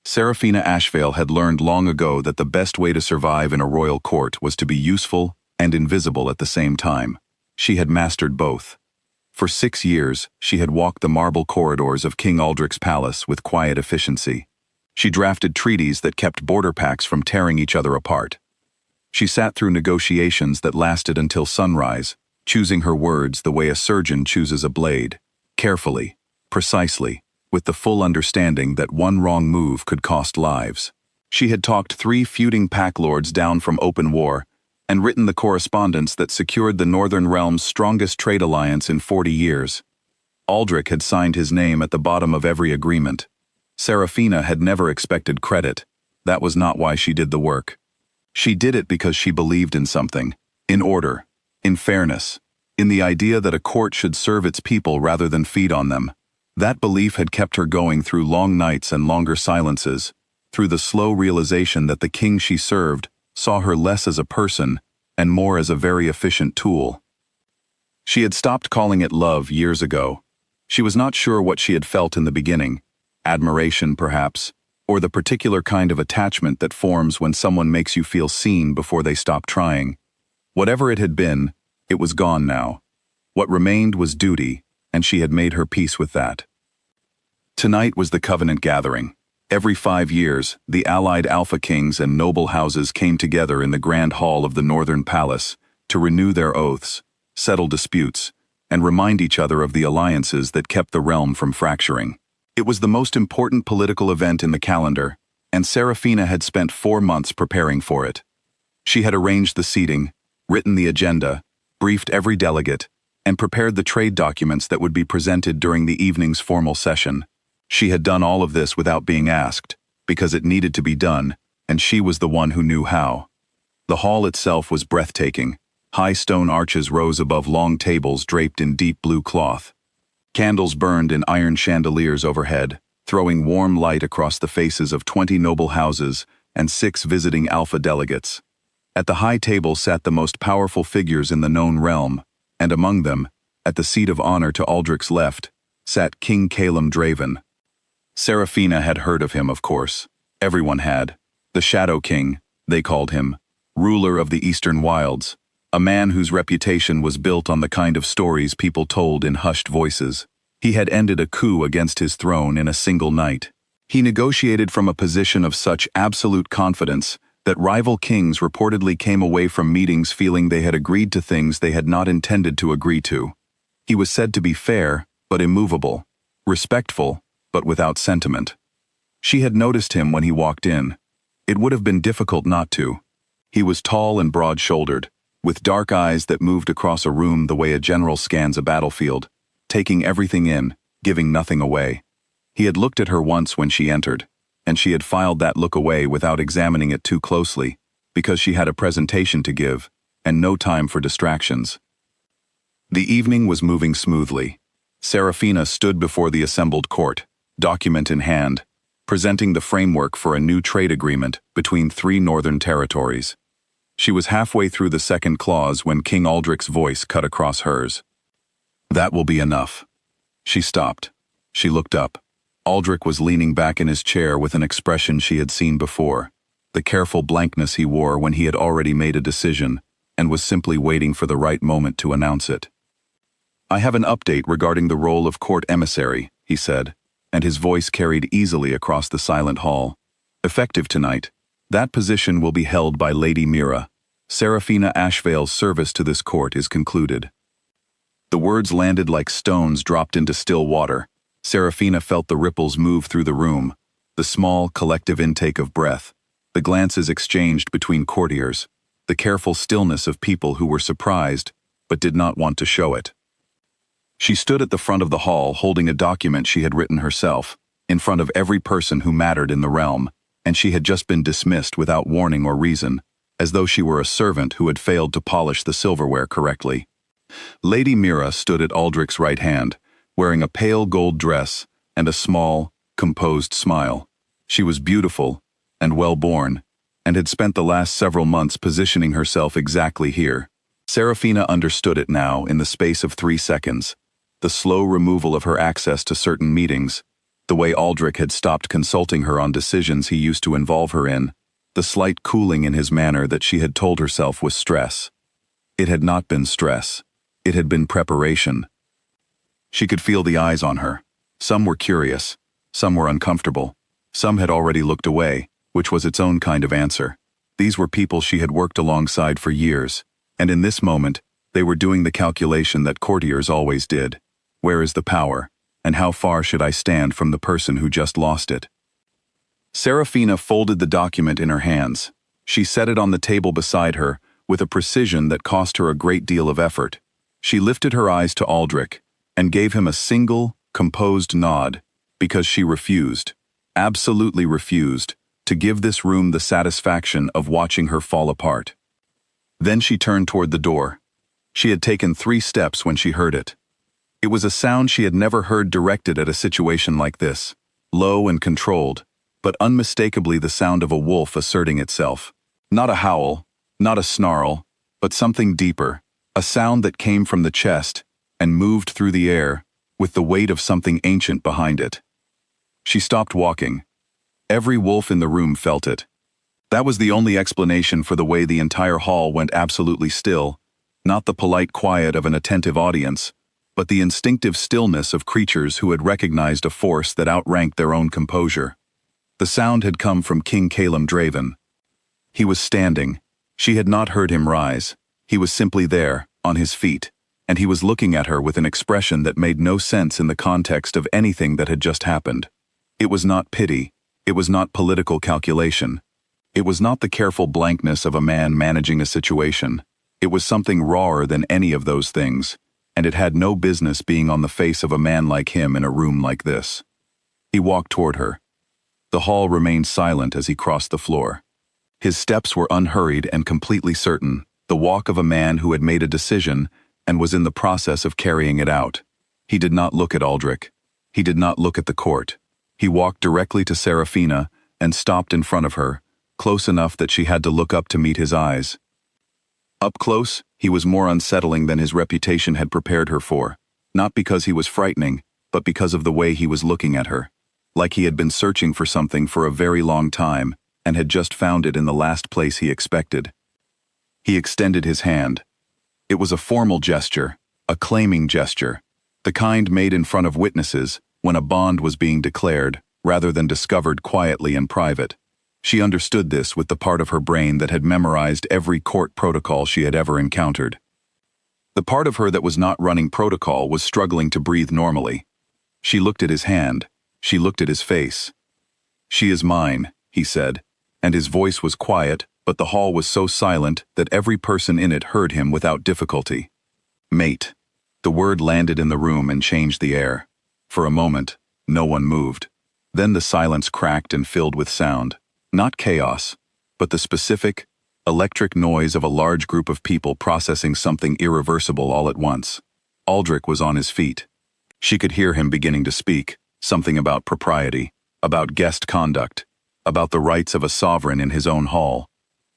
Serafina Ashvale had learned long ago that the best way to survive in a royal court was to be useful and invisible at the same time. She had mastered both. For 6 years, she had walked the marble corridors of King Aldrich's palace with quiet efficiency. She drafted treaties that kept border pacts from tearing each other apart. She sat through negotiations that lasted until sunrise, choosing her words the way a surgeon chooses a blade, carefully, precisely, with the full understanding that one wrong move could cost lives. She had talked 3 feuding pack lords down from open war, and written the correspondence that secured the Northern Realm's strongest trade alliance in 40 years. Aldrich had signed his name at the bottom of every agreement. Serafina had never expected credit. That was not why she did the work. She did it because she believed in something, in order, in fairness, in the idea that a court should serve its people rather than feed on them. That belief had kept her going through long nights and longer silences, through the slow realization that the king she served saw her less as a person and more as a very efficient tool. She had stopped calling it love years ago. She was not sure what she had felt in the beginning, admiration perhaps, or the particular kind of attachment that forms when someone makes you feel seen before they stop trying. Whatever it had been, it was gone now. What remained was duty, and she had made her peace with that. Tonight was the Covenant gathering. Every 5 years, the allied Alpha Kings and noble houses came together in the grand hall of the Northern Palace to renew their oaths, settle disputes, and remind each other of the alliances that kept the realm from fracturing. It was the most important political event in the calendar, and Serafina had spent 4 months preparing for it. She had arranged the seating, written the agenda, briefed every delegate, and prepared the trade documents that would be presented during the evening's formal session. She had done all of this without being asked, because it needed to be done, and she was the one who knew how. The hall itself was breathtaking. High stone arches rose above long tables draped in deep blue cloth. Candles burned in iron chandeliers overhead, throwing warm light across the faces of 20 noble houses and 6 visiting alpha delegates. At the high table sat the most powerful figures in the known realm, and among them, at the seat of honor to Aldrich's left, sat King Calum Draven. Serafina had heard of him, of course. Everyone had. The Shadow King, they called him, ruler of the Eastern Wilds, a man whose reputation was built on the kind of stories people told in hushed voices. He had ended a coup against his throne in a single night. He negotiated from a position of such absolute confidence that rival kings reportedly came away from meetings feeling they had agreed to things they had not intended to agree to. He was said to be fair, but immovable, respectful, but without sentiment. She had noticed him when he walked in. It would have been difficult not to. He was tall and broad-shouldered, with dark eyes that moved across a room the way a general scans a battlefield, taking everything in, giving nothing away. He had looked at her once when she entered, and she had filed that look away without examining it too closely, because she had a presentation to give, and no time for distractions. The evening was moving smoothly. Serafina stood before the assembled court, document in hand, presenting the framework for a new trade agreement between 3 northern territories. She was halfway through the second clause when King Aldrich's voice cut across hers. "That will be enough." She stopped. She looked up. Aldrich was leaning back in his chair with an expression she had seen before, the careful blankness he wore when he had already made a decision and was simply waiting for the right moment to announce it. "I have an update regarding the role of court emissary," he said, and his voice carried easily across the silent hall. "Effective tonight, that position will be held by Lady Mira. Serafina Ashvale's service to this court is concluded." The words landed like stones dropped into still water. Serafina felt the ripples move through the room, the small, collective intake of breath, the glances exchanged between courtiers, the careful stillness of people who were surprised but did not want to show it. She stood at the front of the hall holding a document she had written herself, in front of every person who mattered in the realm, and she had just been dismissed without warning or reason, as though she were a servant who had failed to polish the silverware correctly. Lady Mira stood at Aldrich's right hand, wearing a pale gold dress and a small, composed smile. She was beautiful and well-born, and had spent the last several months positioning herself exactly here. Serafina understood it now in the space of 3 seconds. The slow removal of her access to certain meetings, The way Aldrich had stopped consulting her on decisions he used to involve her in, the slight cooling in his manner that she had told herself was stress. It had not been stress. It had been preparation. She could feel the eyes on her. Some were curious. Some were uncomfortable. Some had already looked away, which was its own kind of answer. These were people she had worked alongside for years, and in this moment, they were doing the calculation that courtiers always did. Where is the power, and how far should I stand from the person who just lost it? Serafina folded the document in her hands. She set it on the table beside her, with a precision that cost her a great deal of effort. She lifted her eyes to Aldrich, and gave him a single, composed nod, because she refused, absolutely refused, to give this room the satisfaction of watching her fall apart. Then she turned toward the door. She had taken 3 steps when she heard it. It was a sound she had never heard directed at a situation like this, low and controlled, but unmistakably the sound of a wolf asserting itself. Not a howl, not a snarl, but something deeper, a sound that came from the chest and moved through the air, with the weight of something ancient behind it. She stopped walking. Every wolf in the room felt it. That was the only explanation for the way the entire hall went absolutely still, not the polite quiet of an attentive audience, but the instinctive stillness of creatures who had recognized a force that outranked their own composure. The sound had come from King Calum Draven. He was standing. She had not heard him rise. He was simply there, on his feet, and he was looking at her with an expression that made no sense in the context of anything that had just happened. It was not pity. It was not political calculation. It was not the careful blankness of a man managing a situation. It was something rawer than any of those things, and it had no business being on the face of a man like him in a room like this. He walked toward her. The hall remained silent as he crossed the floor. His steps were unhurried and completely certain, the walk of a man who had made a decision and was in the process of carrying it out. He did not look at Aldrich. He did not look at the court. He walked directly to Serafina and stopped in front of her, close enough that she had to look up to meet his eyes. Up close, he was more unsettling than his reputation had prepared her for, not because he was frightening, but because of the way he was looking at her, like he had been searching for something for a very long time and had just found it in the last place he expected. He extended his hand. It was a formal gesture, a claiming gesture, the kind made in front of witnesses when a bond was being declared, rather than discovered quietly in private. She understood this with the part of her brain that had memorized every court protocol she had ever encountered. The part of her that was not running protocol was struggling to breathe normally. She looked at his hand. She looked at his face. "She is mine," he said, and his voice was quiet, but the hall was so silent that every person in it heard him without difficulty. "Mate." The word landed in the room and changed the air. For a moment, no one moved. Then the silence cracked and filled with sound. Not chaos, but the specific, electric noise of a large group of people processing something irreversible all at once. Aldrich was on his feet. She could hear him beginning to speak, something about propriety, about guest conduct, about the rights of a sovereign in his own hall.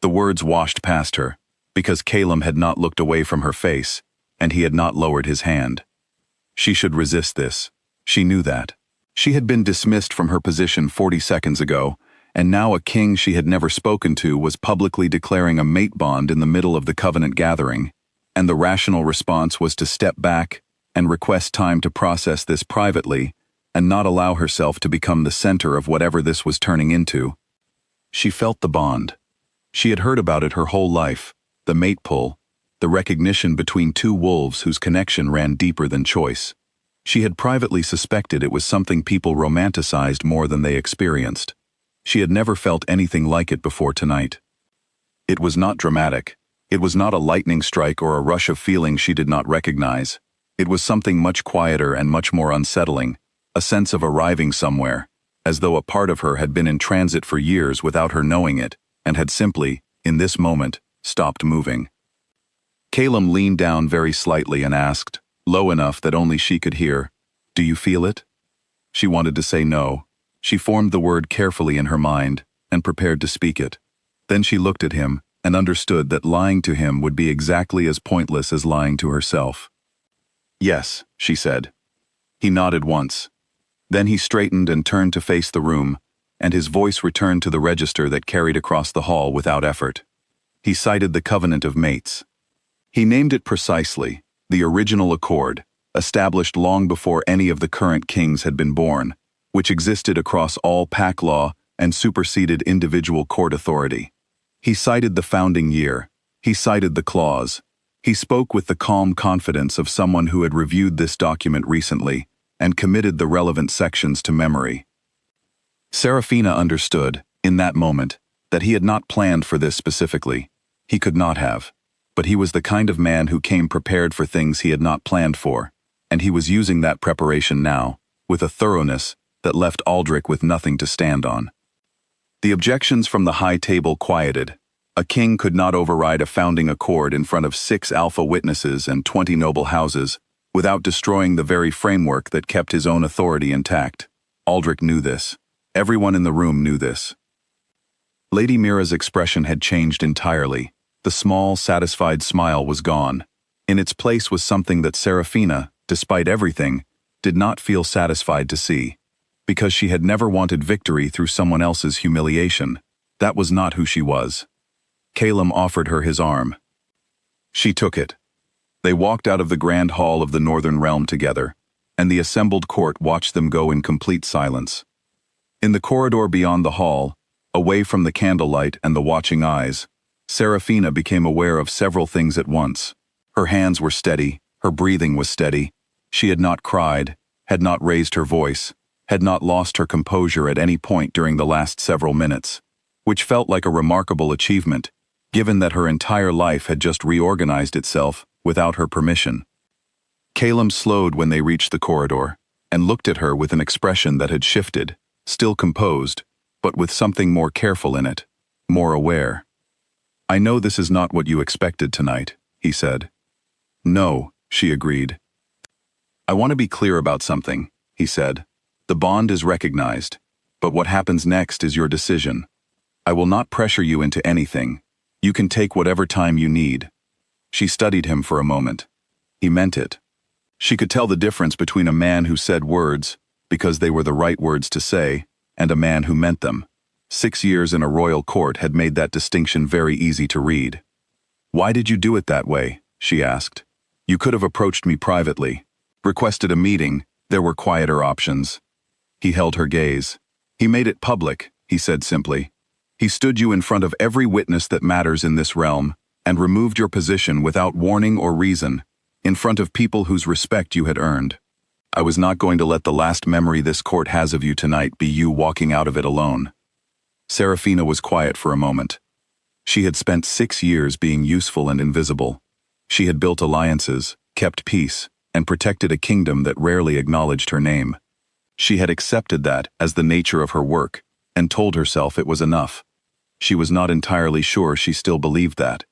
The words washed past her, because Calum had not looked away from her face, and he had not lowered his hand. She should resist this. She knew that. She had been dismissed from her position 40 seconds ago, and now a king she had never spoken to was publicly declaring a mate bond in the middle of the covenant gathering, and the rational response was to step back and request time to process this privately and not allow herself to become the center of whatever this was turning into. She felt the bond. She had heard about it her whole life, the mate pull, the recognition between two wolves whose connection ran deeper than choice. She had privately suspected it was something people romanticized more than they experienced. She had never felt anything like it before tonight. It was not dramatic. It was not a lightning strike or a rush of feeling she did not recognize. It was something much quieter and much more unsettling, a sense of arriving somewhere, as though a part of her had been in transit for years without her knowing it, and had simply, in this moment, stopped moving. Calum leaned down very slightly and asked, low enough that only she could hear, "Do you feel it?" She wanted to say no. She formed the word carefully in her mind and prepared to speak it. Then she looked at him and understood that lying to him would be exactly as pointless as lying to herself. "Yes," she said. He nodded once. Then he straightened and turned to face the room, and his voice returned to the register that carried across the hall without effort. He cited the Covenant of Mates. He named it precisely, the original accord, established long before any of the current kings had been born, which existed across all pack law and superseded individual court authority. He cited the founding year. He cited the clause. He spoke with the calm confidence of someone who had reviewed this document recently and committed the relevant sections to memory. Serafina understood, in that moment, that he had not planned for this specifically. He could not have. But he was the kind of man who came prepared for things he had not planned for, and he was using that preparation now, with a thoroughness that left Aldrich with nothing to stand on. The objections from the high table quieted. A king could not override a founding accord in front of 6 alpha witnesses and 20 noble houses without destroying the very framework that kept his own authority intact. Aldrich knew this. Everyone in the room knew this. Lady Mira's expression had changed entirely. The small, satisfied smile was gone. In its place was something that Serafina, despite everything, did not feel satisfied to see. Because she had never wanted victory through someone else's humiliation. That was not who she was. Calum offered her his arm. She took it. They walked out of the grand hall of the Northern Realm together, and the assembled court watched them go in complete silence. In the corridor beyond the hall, away from the candlelight and the watching eyes, Serafina became aware of several things at once. Her hands were steady, her breathing was steady. She had not cried, had not raised her voice, had not lost her composure at any point during the last several minutes, which felt like a remarkable achievement, given that her entire life had just reorganized itself without her permission. Calum slowed when they reached the corridor, and looked at her with an expression that had shifted, still composed, but with something more careful in it, more aware. "I know this is not what you expected tonight," he said. "No," she agreed. "I want to be clear about something," he said. "The bond is recognized, but what happens next is your decision. I will not pressure you into anything. You can take whatever time you need." She studied him for a moment. He meant it. She could tell the difference between a man who said words because they were the right words to say, and a man who meant them. 6 years in a royal court had made that distinction very easy to read. "Why did you do it that way?" she asked. "You could have approached me privately, requested a meeting. There were quieter options." He held her gaze. "He made it public," he said simply. "He stood you in front of every witness that matters in this realm, and removed your position without warning or reason, in front of people whose respect you had earned. I was not going to let the last memory this court has of you tonight be you walking out of it alone." Serafina was quiet for a moment. She had spent 6 years being useful and invisible. She had built alliances, kept peace, and protected a kingdom that rarely acknowledged her name. She had accepted that as the nature of her work, and told herself it was enough. She was not entirely sure she still believed that.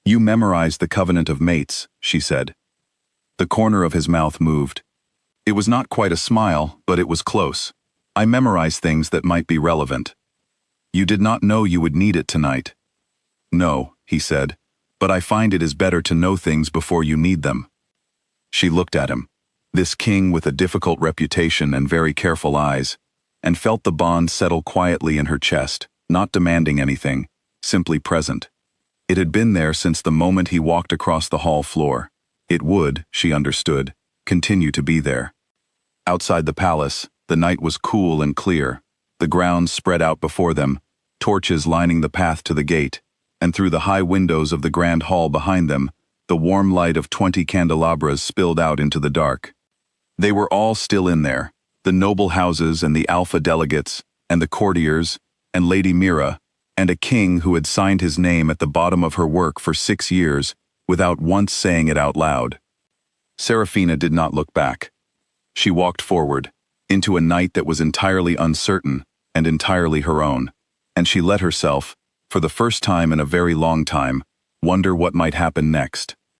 "You memorized the Covenant of Mates," she said. The corner of his mouth moved. It was not quite a smile, but it was close. "I memorized things that might be relevant." "You did not know you would need it tonight." "No," he said, "but I find it is better to know things before you need them." She looked at him, this king with a difficult reputation and very careful eyes, and felt the bond settle quietly in her chest, not demanding anything, simply present. It had been there since the moment he walked across the hall floor. It would, she understood, continue to be there. Outside the palace, the night was cool and clear, the grounds spread out before them, torches lining the path to the gate, and through the high windows of the grand hall behind them, the warm light of 20 candelabras spilled out into the dark. They were all still in there, the noble houses and the alpha delegates, and the courtiers, and Lady Mira, and a king who had signed his name at the bottom of her work for 6 years, without once saying it out loud. Serafina did not look back. She walked forward, into a night that was entirely uncertain and entirely her own, and she let herself, for the first time in a very long time, wonder what might happen next.